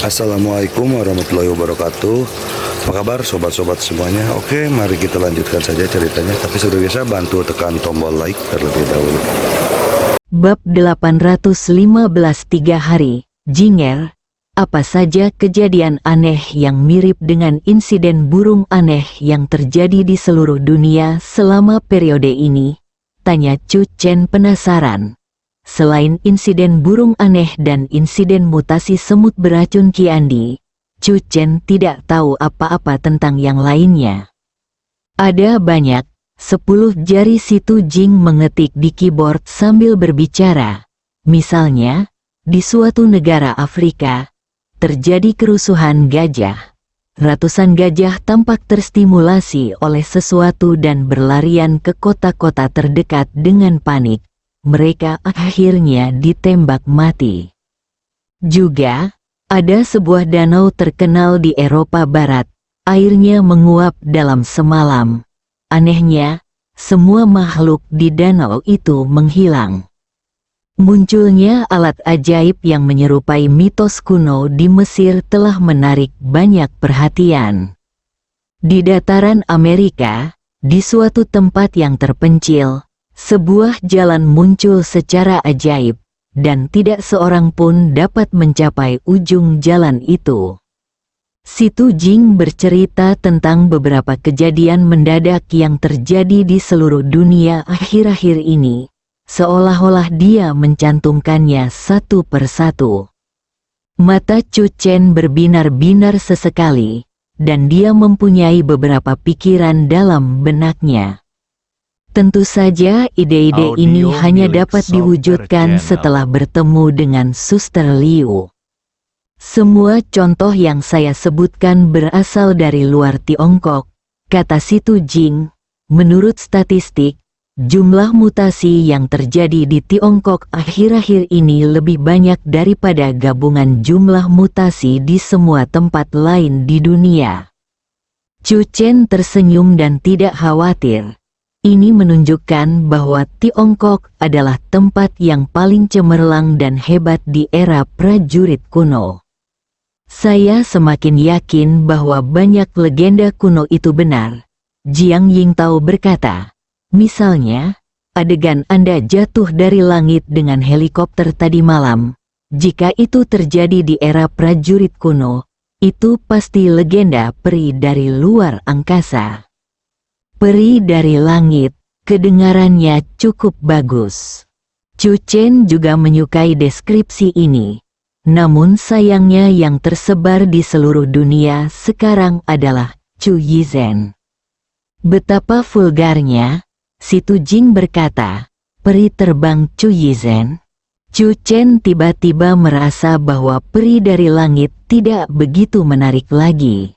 Assalamualaikum warahmatullahi wabarakatuh. Apa kabar sobat-sobat semuanya? Oke, mari kita lanjutkan saja ceritanya. Tapi seperti biasa bantu tekan tombol like terlebih dahulu. Bab 815 3 hari, Jinger. Apa saja kejadian aneh yang mirip dengan insiden burung aneh yang terjadi di seluruh dunia selama periode ini? Tanya Chu Chen penasaran. Selain insiden burung aneh dan insiden mutasi semut beracun Qiandi, Chu Chen tidak tahu apa-apa tentang yang lainnya. Ada banyak, 10 jari Situ Jing mengetik di keyboard sambil berbicara. Misalnya, di suatu negara Afrika, terjadi kerusuhan gajah. Ratusan gajah tampak terstimulasi oleh sesuatu dan berlarian ke kota-kota terdekat dengan panik. Mereka akhirnya ditembak mati. Juga, ada sebuah danau terkenal di Eropa Barat. Airnya menguap dalam semalam. Anehnya, semua makhluk di danau itu menghilang. Munculnya alat ajaib yang menyerupai mitos kuno di Mesir telah menarik banyak perhatian. Di dataran Amerika, di suatu tempat yang terpencil, sebuah jalan muncul secara ajaib, dan tidak seorang pun dapat mencapai ujung jalan itu. Situ Jing bercerita tentang beberapa kejadian mendadak yang terjadi di seluruh dunia akhir-akhir ini, seolah-olah dia mencantumkannya satu persatu. Mata Chu Chen berbinar-binar sesekali, dan dia mempunyai beberapa pikiran dalam benaknya. Tentu saja ide-ide ini hanya dapat diwujudkan setelah bertemu dengan Suster Liu. Semua contoh yang saya sebutkan berasal dari luar Tiongkok, kata Situ Jing. Menurut statistik, jumlah mutasi yang terjadi di Tiongkok akhir-akhir ini lebih banyak daripada gabungan jumlah mutasi di semua tempat lain di dunia. Chu Chen tersenyum dan tidak khawatir. Ini menunjukkan bahwa Tiongkok adalah tempat yang paling cemerlang dan hebat di era prajurit kuno. Saya semakin yakin bahwa banyak legenda kuno itu benar. Jiang Yingtao berkata, misalnya, adegan Anda jatuh dari langit dengan helikopter tadi malam. Jika itu terjadi di era prajurit kuno, itu pasti legenda peri dari luar angkasa. Peri dari langit, kedengarannya cukup bagus. Chu Chen juga menyukai deskripsi ini. Namun sayangnya yang tersebar di seluruh dunia sekarang adalah Chu Yizhen. Betapa vulgarnya, Situ Jing berkata, peri terbang Chu Yizhen. Chu Chen tiba-tiba merasa bahwa peri dari langit tidak begitu menarik lagi.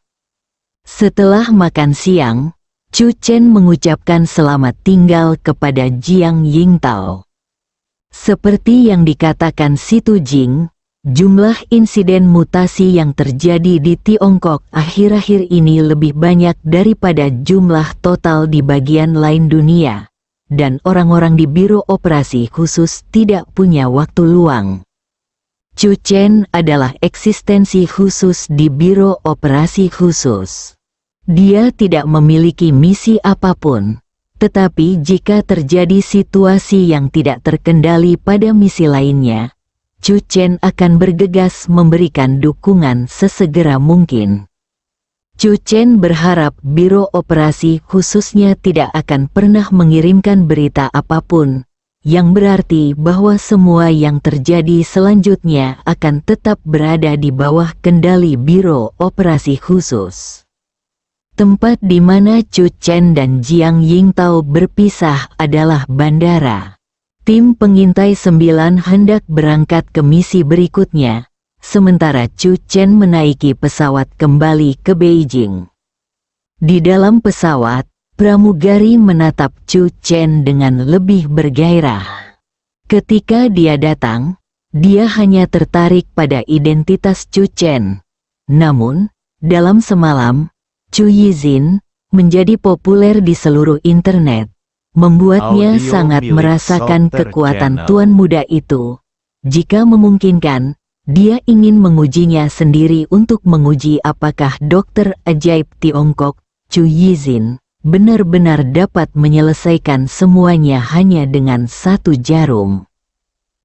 Setelah makan siang, Chu Chen mengucapkan selamat tinggal kepada Jiang Yingtao. Seperti yang dikatakan Situ Jing, jumlah insiden mutasi yang terjadi di Tiongkok akhir-akhir ini lebih banyak daripada jumlah total di bagian lain dunia, dan orang-orang di Biro Operasi Khusus tidak punya waktu luang. Chu Chen adalah eksistensi khusus di Biro Operasi Khusus. Dia tidak memiliki misi apapun, tetapi jika terjadi situasi yang tidak terkendali pada misi lainnya, Chu Chen akan bergegas memberikan dukungan sesegera mungkin. Chu Chen berharap Biro Operasi Khususnya tidak akan pernah mengirimkan berita apapun, yang berarti bahwa semua yang terjadi selanjutnya akan tetap berada di bawah kendali Biro Operasi Khusus. Tempat di mana Chu Chen dan Jiang Yingtao berpisah adalah bandara. Tim pengintai 9 hendak berangkat ke misi berikutnya, sementara Chu Chen menaiki pesawat kembali ke Beijing. Di dalam pesawat, pramugari menatap Chu Chen dengan lebih bergairah. Ketika dia datang, dia hanya tertarik pada identitas Chu Chen. Namun, dalam semalam, Chu Yizhen menjadi populer di seluruh internet, membuatnya sangat merasakan kekuatan tuan muda itu. Jika memungkinkan, Dia ingin mengujinya sendiri untuk menguji apakah dokter ajaib Tiongkok, Chu Yizin, benar-benar dapat menyelesaikan semuanya hanya dengan satu jarum.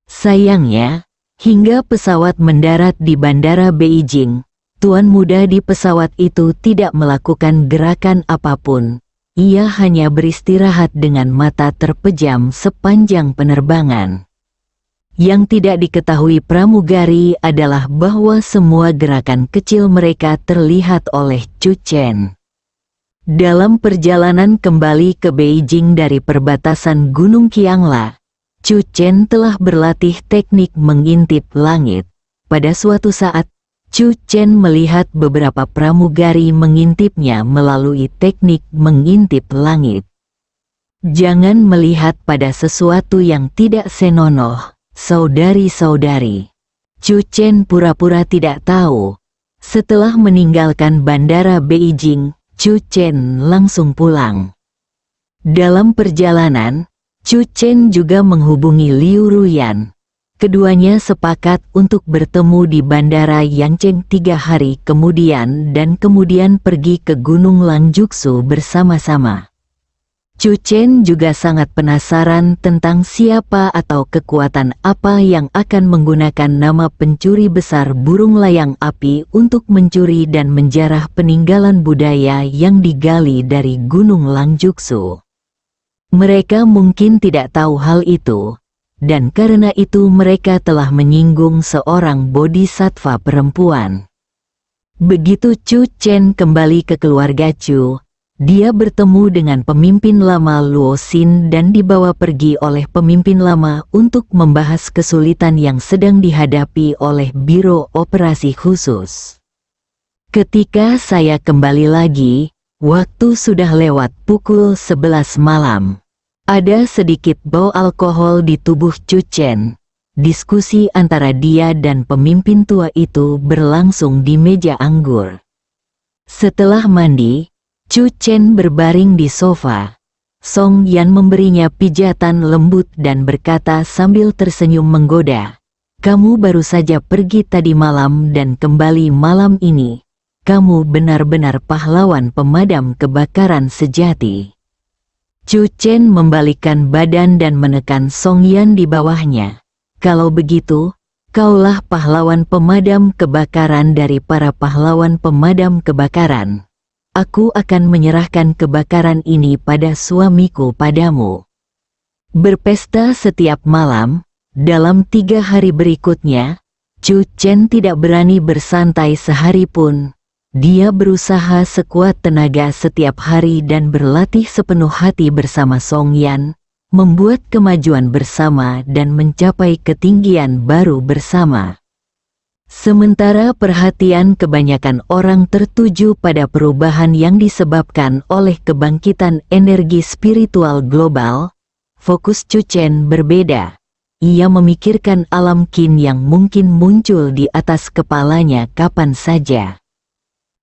Sayangnya, hingga pesawat mendarat di Bandara Beijing, tuan muda di pesawat itu tidak melakukan gerakan apapun. Ia hanya beristirahat dengan mata terpejam sepanjang penerbangan. Yang tidak diketahui pramugari adalah bahwa semua gerakan kecil mereka terlihat oleh Chu Chen. Dalam perjalanan kembali ke Beijing dari perbatasan Gunung Qiangla, Chu Chen telah berlatih teknik mengintip langit. Pada suatu saat, Chu Chen melihat beberapa pramugari mengintipnya melalui teknik mengintip langit. Jangan melihat pada sesuatu yang tidak senonoh, saudari-saudari. Chu Chen pura-pura tidak tahu. Setelah meninggalkan Bandara Beijing, Chu Chen langsung pulang. Dalam perjalanan, Chu Chen juga menghubungi Liu Ruyan. Keduanya sepakat untuk bertemu di Bandara Yangcheng 3 hari kemudian dan kemudian pergi ke Gunung Langjutsu bersama-sama. Chu Chen juga sangat penasaran tentang siapa atau kekuatan apa yang akan menggunakan nama pencuri besar burung layang api untuk mencuri dan menjarah peninggalan budaya yang digali dari Gunung Langjutsu. Mereka mungkin tidak tahu hal itu, dan karena itu mereka telah menyinggung seorang bodhisattva perempuan. Begitu Chu Chen kembali ke keluarga Chu, dia bertemu dengan pemimpin lama Luo Xin dan dibawa pergi oleh pemimpin lama untuk membahas kesulitan yang sedang dihadapi oleh Biro Operasi Khusus. Ketika saya kembali lagi, waktu sudah lewat pukul 11 malam. Ada sedikit bau alkohol di tubuh Chu Chen. Diskusi antara dia dan pemimpin tua itu berlangsung di meja anggur. Setelah mandi, Chu Chen berbaring di sofa. Song Yan memberinya pijatan lembut dan berkata sambil tersenyum menggoda, "Kamu baru saja pergi tadi malam dan kembali malam ini. Kamu benar-benar pahlawan pemadam kebakaran sejati." Chu Chen membalikkan badan dan menekan Song Yan di bawahnya. "Kalau begitu, kaulah pahlawan pemadam kebakaran dari para pahlawan pemadam kebakaran. Aku akan menyerahkan kebakaran ini pada suamiku padamu." Berpesta setiap malam, dalam 3 hari berikutnya, Chu Chen tidak berani bersantai sehari pun. Dia berusaha sekuat tenaga setiap hari dan berlatih sepenuh hati bersama Song Yan, membuat kemajuan bersama dan mencapai ketinggian baru bersama. Sementara perhatian kebanyakan orang tertuju pada perubahan yang disebabkan oleh kebangkitan energi spiritual global, fokus Chu Chen berbeda. Ia memikirkan alam Qin yang mungkin muncul di atas kepalanya kapan saja.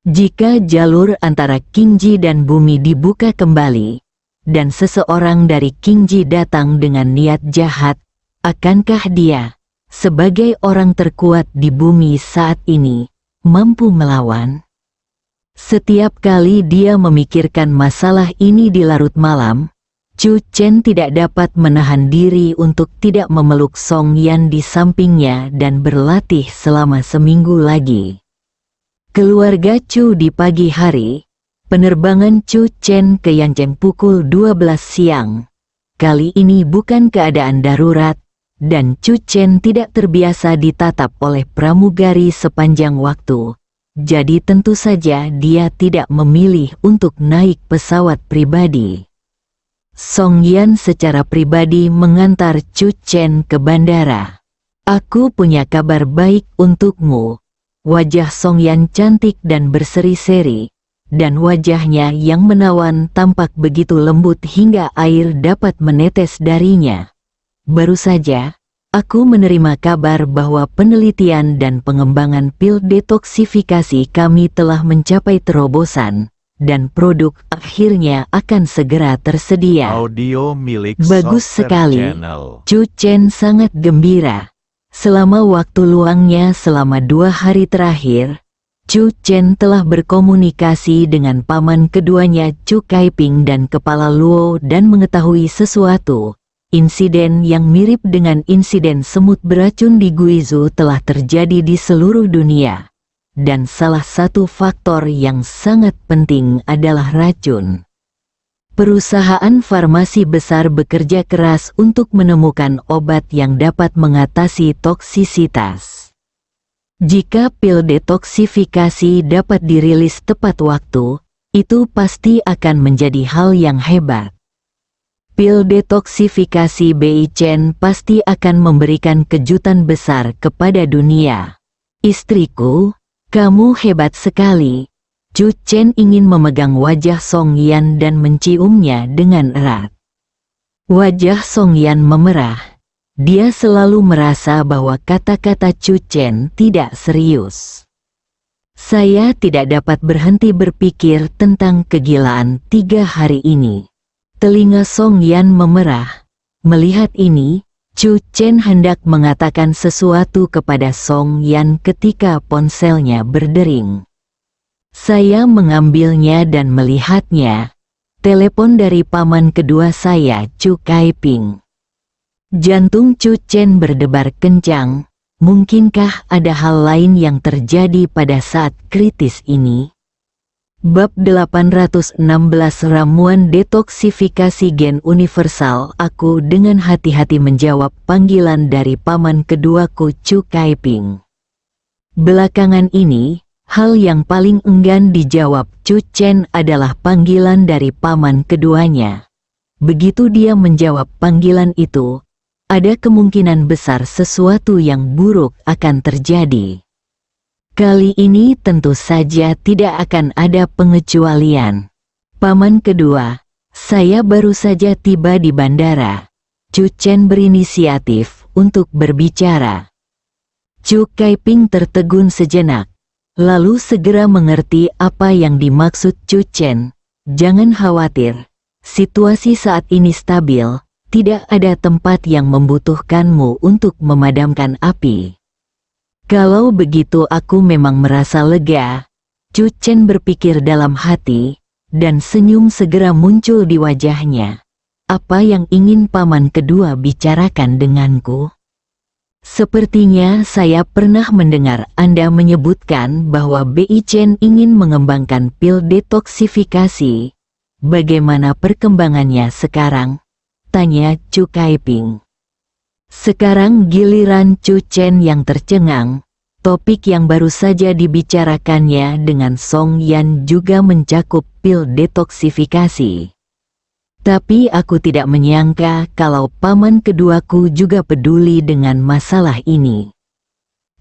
Jika jalur antara Qingji dan bumi dibuka kembali, dan seseorang dari Qingji datang dengan niat jahat, akankah dia, sebagai orang terkuat di bumi saat ini, mampu melawan? Setiap kali dia memikirkan masalah ini di larut malam, Chu Chen tidak dapat menahan diri untuk tidak memeluk Song Yan di sampingnya dan berlatih selama seminggu lagi. Keluarga Chu di pagi hari, penerbangan Chu Chen ke Yangcheng pukul 12 siang. Kali ini bukan keadaan darurat, dan Chu Chen tidak terbiasa ditatap oleh pramugari sepanjang waktu. Jadi tentu saja dia tidak memilih untuk naik pesawat pribadi. Song Yan secara pribadi mengantar Chu Chen ke bandara. "Aku punya kabar baik untukmu." Wajah Song Yan cantik dan berseri-seri, dan wajahnya yang menawan tampak begitu lembut hingga air dapat menetes darinya. "Baru saja, aku menerima kabar bahwa penelitian dan pengembangan pil detoksifikasi kami telah mencapai terobosan, dan produk akhirnya akan segera tersedia." Audio milik Bagus Software sekali. Channel. Chu Chen sangat gembira. Selama waktu luangnya selama 2 hari terakhir, Chu Chen telah berkomunikasi dengan paman keduanya Chu Kaiping dan Kepala Luo dan mengetahui sesuatu. Insiden yang mirip dengan insiden semut beracun di Guizhou telah terjadi di seluruh dunia. Dan salah satu faktor yang sangat penting adalah racun. Perusahaan farmasi besar bekerja keras untuk menemukan obat yang dapat mengatasi toksisitas. Jika pil detoksifikasi dapat dirilis tepat waktu, itu pasti akan menjadi hal yang hebat. Pil detoksifikasi Bei Chen pasti akan memberikan kejutan besar kepada dunia. Istriku, kamu hebat sekali. Chu Chen ingin memegang wajah Song Yan dan menciumnya dengan erat. Wajah Song Yan memerah. Dia selalu merasa bahwa kata-kata Chu Chen tidak serius. Saya tidak dapat berhenti berpikir tentang kegilaan 3 hari ini. Telinga Song Yan memerah. Melihat ini, Chu Chen hendak mengatakan sesuatu kepada Song Yan ketika ponselnya berdering. Saya mengambilnya dan melihatnya. Telepon dari paman kedua saya, Chu Kaiping. Jantung Chu Chen berdebar kencang. Mungkinkah ada hal lain yang terjadi pada saat kritis ini? Bab 816 Ramuan Detoksifikasi Gen Universal. Aku dengan hati-hati menjawab panggilan dari paman keduaku Chu Kaiping. Belakangan ini, hal yang paling enggan dijawab Chu Chen adalah panggilan dari paman keduanya. Begitu dia menjawab panggilan itu, ada kemungkinan besar sesuatu yang buruk akan terjadi. Kali ini tentu saja tidak akan ada pengecualian. Paman kedua, saya baru saja tiba di bandara. Chu Chen berinisiatif untuk berbicara. Chu Kaiping tertegun sejenak, lalu segera mengerti apa yang dimaksud Chu Chen. Jangan khawatir, situasi saat ini stabil, tidak ada tempat yang membutuhkanmu untuk memadamkan api. Kalau begitu aku memang merasa lega, Chu Chen berpikir dalam hati, dan senyum segera muncul di wajahnya. Apa yang ingin paman kedua bicarakan denganku? Sepertinya saya pernah mendengar Anda menyebutkan bahwa Bei Chen ingin mengembangkan pil detoksifikasi. Bagaimana perkembangannya sekarang? Tanya Chu Kaiping. Sekarang giliran Chu Chen yang tercengang. Topik yang baru saja dibicarakannya dengan Song Yan juga mencakup pil detoksifikasi. Tapi aku tidak menyangka kalau paman keduaku juga peduli dengan masalah ini.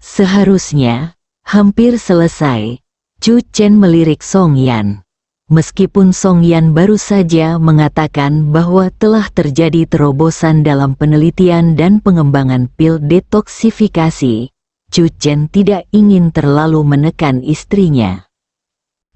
Seharusnya, hampir selesai, Chu Chen melirik Song Yan. Meskipun Song Yan baru saja mengatakan bahwa telah terjadi terobosan dalam penelitian dan pengembangan pil detoksifikasi, Chu Chen tidak ingin terlalu menekan istrinya.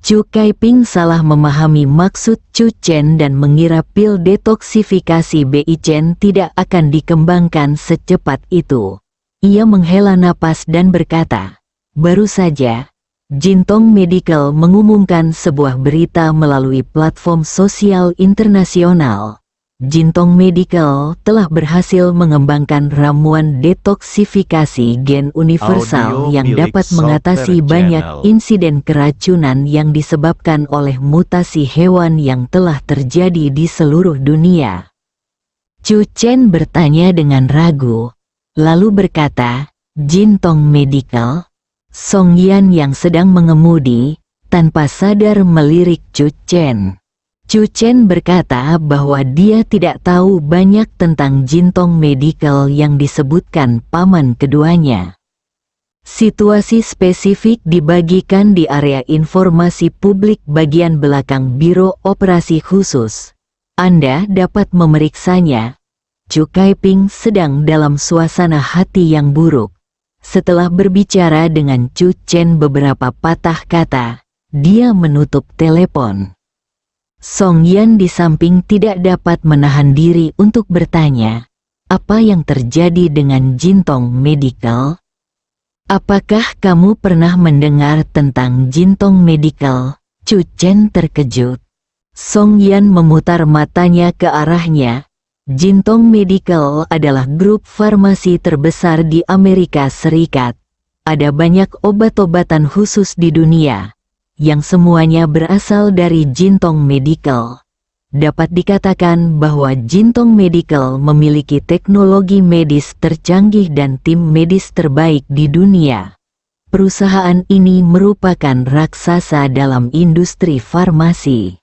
Chu Kaiping salah memahami maksud Chu Chen dan mengira pil detoksifikasi Bei Chen tidak akan dikembangkan secepat itu. Ia menghela napas dan berkata, baru saja, Jintong Medical mengumumkan sebuah berita melalui platform sosial internasional. Jintong Medical telah berhasil mengembangkan ramuan detoksifikasi gen universal yang dapat mengatasi banyak insiden keracunan yang disebabkan oleh mutasi hewan yang telah terjadi di seluruh dunia. Chu Chen bertanya dengan ragu, lalu berkata, Jintong Medical? Song Yan yang sedang mengemudi, tanpa sadar melirik Chu Chen. Chu Chen berkata bahwa dia tidak tahu banyak tentang Jintong Medical yang disebutkan paman keduanya. Situasi spesifik dibagikan di area informasi publik bagian belakang Biro Operasi Khusus. Anda dapat memeriksanya. Chu Kaiping sedang dalam suasana hati yang buruk. Setelah berbicara dengan Chu Chen beberapa patah kata, dia menutup telepon. Song Yan di samping tidak dapat menahan diri untuk bertanya, apa yang terjadi dengan Jintong Medical? Apakah kamu pernah mendengar tentang Jintong Medical? Chu Chen terkejut. Song Yan memutar matanya ke arahnya. Jintong Medical adalah grup farmasi terbesar di Amerika Serikat. Ada banyak obat-obatan khusus di dunia, yang semuanya berasal dari Jintong Medical. Dapat dikatakan bahwa Jintong Medical memiliki teknologi medis tercanggih dan tim medis terbaik di dunia. Perusahaan ini merupakan raksasa dalam industri farmasi.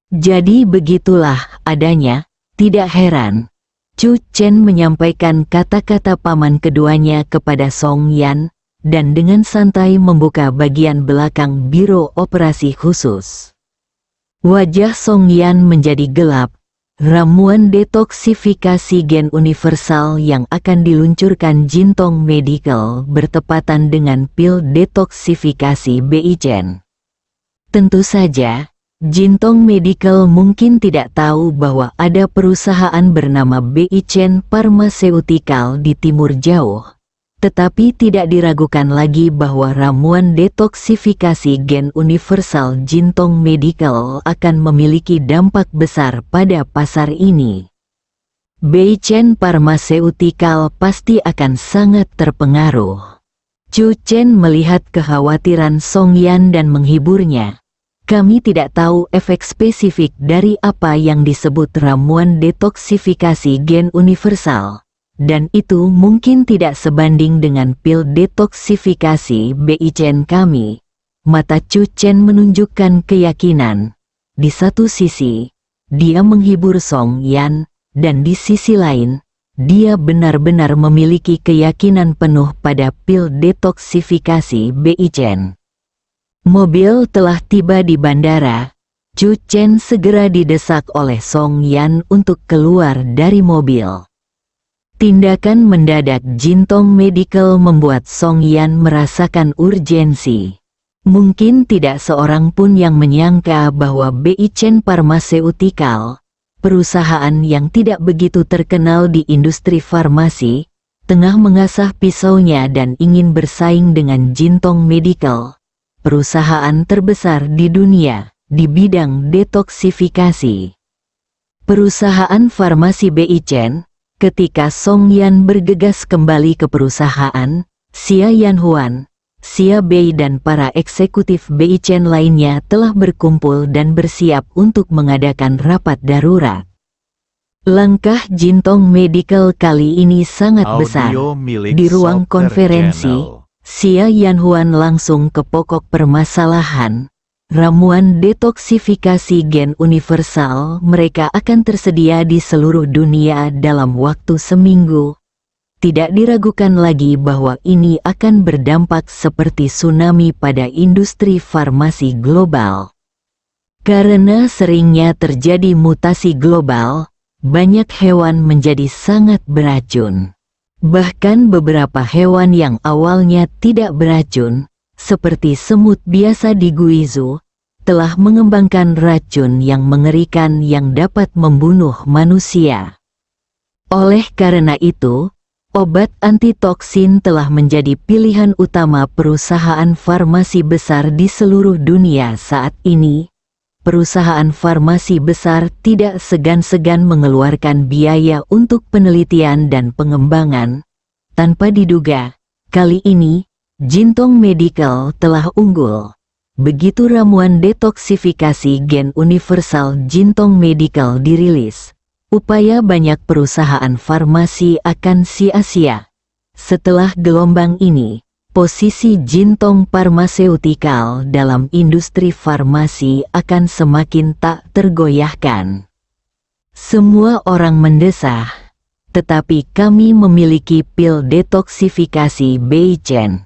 Jadi begitulah adanya, tidak heran. Chu Chen menyampaikan kata-kata paman keduanya kepada Song Yan, dan dengan santai membuka bagian belakang biro operasi khusus. Wajah Song Yan menjadi gelap. Ramuan detoksifikasi gen universal yang akan diluncurkan Jintong Medical bertepatan dengan pil detoksifikasi Beichen. Tentu saja, Jintong Medical mungkin tidak tahu bahwa ada perusahaan bernama Beichen Pharmaceutical di Timur Jauh. Tetapi tidak diragukan lagi bahwa ramuan detoksifikasi gen universal Jintong Medical akan memiliki dampak besar pada pasar ini. Beichen Pharmaceutical pasti akan sangat terpengaruh. Chu Chen melihat kekhawatiran Song Yan dan menghiburnya. Kami tidak tahu efek spesifik dari apa yang disebut ramuan detoksifikasi gen universal. Dan itu mungkin tidak sebanding dengan pil detoksifikasi Beichen kami. Mata Chu Chen menunjukkan keyakinan. Di satu sisi, dia menghibur Song Yan, dan di sisi lain, dia benar-benar memiliki keyakinan penuh pada pil detoksifikasi Beichen. Mobil telah tiba di bandara. Chu Chen segera didesak oleh Song Yan untuk keluar dari mobil. Tindakan mendadak Jintong Medical membuat Song Yan merasakan urgensi. Mungkin tidak seorang pun yang menyangka bahwa Beichen Pharmaceutical, perusahaan yang tidak begitu terkenal di industri farmasi, tengah mengasah pisaunya dan ingin bersaing dengan Jintong Medical, perusahaan terbesar di dunia di bidang detoksifikasi. Perusahaan farmasi Beichen. Ketika Song Yan bergegas kembali ke perusahaan, Xia Yanhuan, Xia Bei dan para eksekutif Beichen lainnya telah berkumpul dan bersiap untuk mengadakan rapat darurat. Langkah Jintong Medical kali ini sangat besar. Di ruang konferensi, Xia Yanhuan langsung ke pokok permasalahan. Ramuan detoksifikasi gen universal mereka akan tersedia di seluruh dunia dalam waktu seminggu. Tidak diragukan lagi bahwa ini akan berdampak seperti tsunami pada industri farmasi global. Karena seringnya terjadi mutasi global, banyak hewan menjadi sangat beracun. Bahkan beberapa hewan yang awalnya tidak beracun, seperti semut biasa di Guizhou, telah mengembangkan racun yang mengerikan yang dapat membunuh manusia. Oleh karena itu, obat antitoksin telah menjadi pilihan utama perusahaan farmasi besar di seluruh dunia saat ini. Perusahaan farmasi besar tidak segan-segan mengeluarkan biaya untuk penelitian dan pengembangan. Tanpa diduga, kali ini, Jintong Medical telah unggul. Begitu ramuan detoksifikasi gen universal Jintong Medical dirilis, upaya banyak perusahaan farmasi akan sia-sia. Setelah gelombang ini, posisi Jintong Pharmaceutical dalam industri farmasi akan semakin tak tergoyahkan. Semua orang mendesah, tetapi kami memiliki pil detoksifikasi Beichen.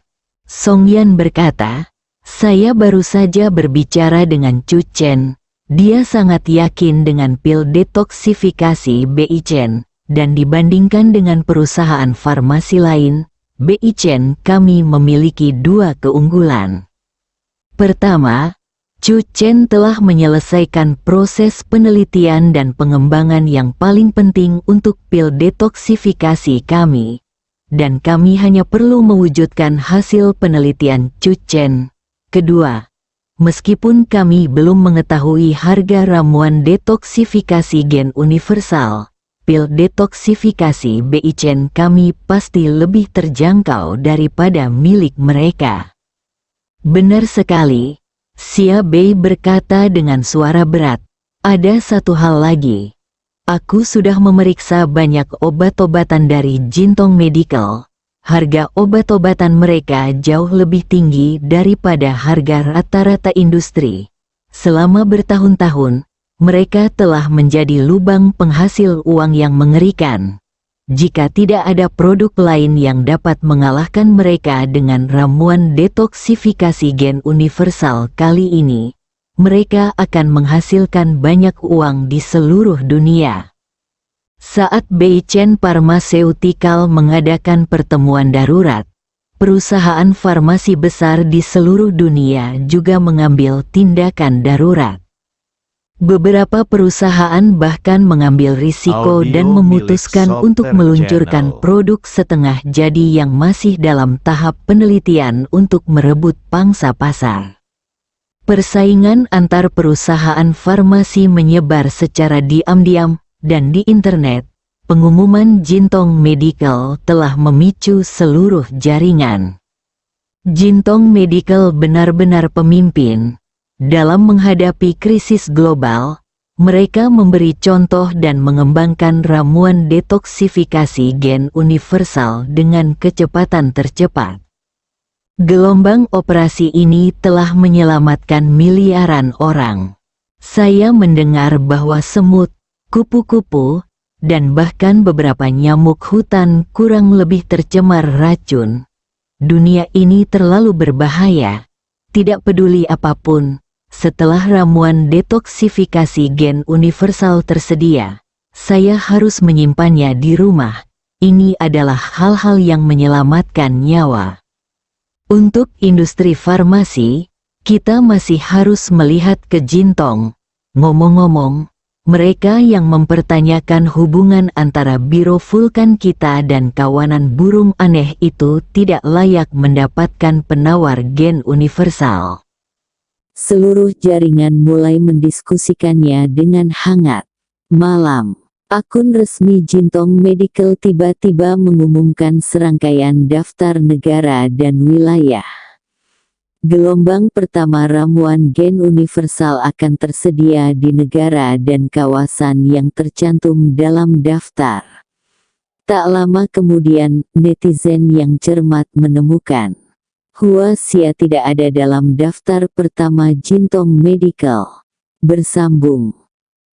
Song Yan berkata, saya baru saja berbicara dengan Chu Chen. Dia sangat yakin dengan pil detoksifikasi Beichen, dan dibandingkan dengan perusahaan farmasi lain, Beichen kami memiliki dua keunggulan. Pertama, Chu Chen telah menyelesaikan proses penelitian dan pengembangan yang paling penting untuk pil detoksifikasi kami. Dan kami hanya perlu mewujudkan hasil penelitian Chu Chen. Kedua, meskipun kami belum mengetahui harga ramuan detoksifikasi gen universal, pil detoksifikasi Beichen kami pasti lebih terjangkau daripada milik mereka. Benar sekali. Xia Bei berkata dengan suara berat. Ada satu hal lagi. Aku sudah memeriksa banyak obat-obatan dari Jintong Medical. Harga obat-obatan mereka jauh lebih tinggi daripada harga rata-rata industri. Selama bertahun-tahun, mereka telah menjadi lubang penghasil uang yang mengerikan. Jika tidak ada produk lain yang dapat mengalahkan mereka dengan ramuan detoksifikasi gen universal kali ini, mereka akan menghasilkan banyak uang di seluruh dunia. Saat Beichen Pharmaceutical mengadakan pertemuan darurat, perusahaan farmasi besar di seluruh dunia juga mengambil tindakan darurat. Beberapa perusahaan bahkan mengambil risiko dan memutuskan untuk meluncurkan produk setengah jadi yang masih dalam tahap penelitian untuk merebut pangsa pasar. Persaingan antar perusahaan farmasi menyebar secara diam-diam, dan di internet, pengumuman Jintong Medical telah memicu seluruh jaringan. Jintong Medical benar-benar pemimpin. Dalam menghadapi krisis global, mereka memberi contoh dan mengembangkan ramuan detoksifikasi gen universal dengan kecepatan tercepat. Gelombang operasi ini telah menyelamatkan miliaran orang. Saya mendengar bahwa semut, kupu-kupu, dan bahkan beberapa nyamuk hutan kurang lebih tercemar racun. Dunia ini terlalu berbahaya. Tidak peduli apapun. Setelah ramuan detoksifikasi gen universal tersedia, saya harus menyimpannya di rumah. Ini adalah hal-hal yang menyelamatkan nyawa. Untuk industri farmasi, kita masih harus melihat ke Jintong. Ngomong-ngomong, mereka yang mempertanyakan hubungan antara biro vulkan kita dan kawanan burung aneh itu tidak layak mendapatkan penawar gen universal. Seluruh jaringan mulai mendiskusikannya dengan hangat. Malam, akun resmi Jintong Medical tiba-tiba mengumumkan serangkaian daftar negara dan wilayah. Gelombang pertama ramuan gen universal akan tersedia di negara dan kawasan yang tercantum dalam daftar. Tak lama kemudian, netizen yang cermat menemukan Hua Xia tidak ada dalam daftar pertama Jintong Medical. Bersambung.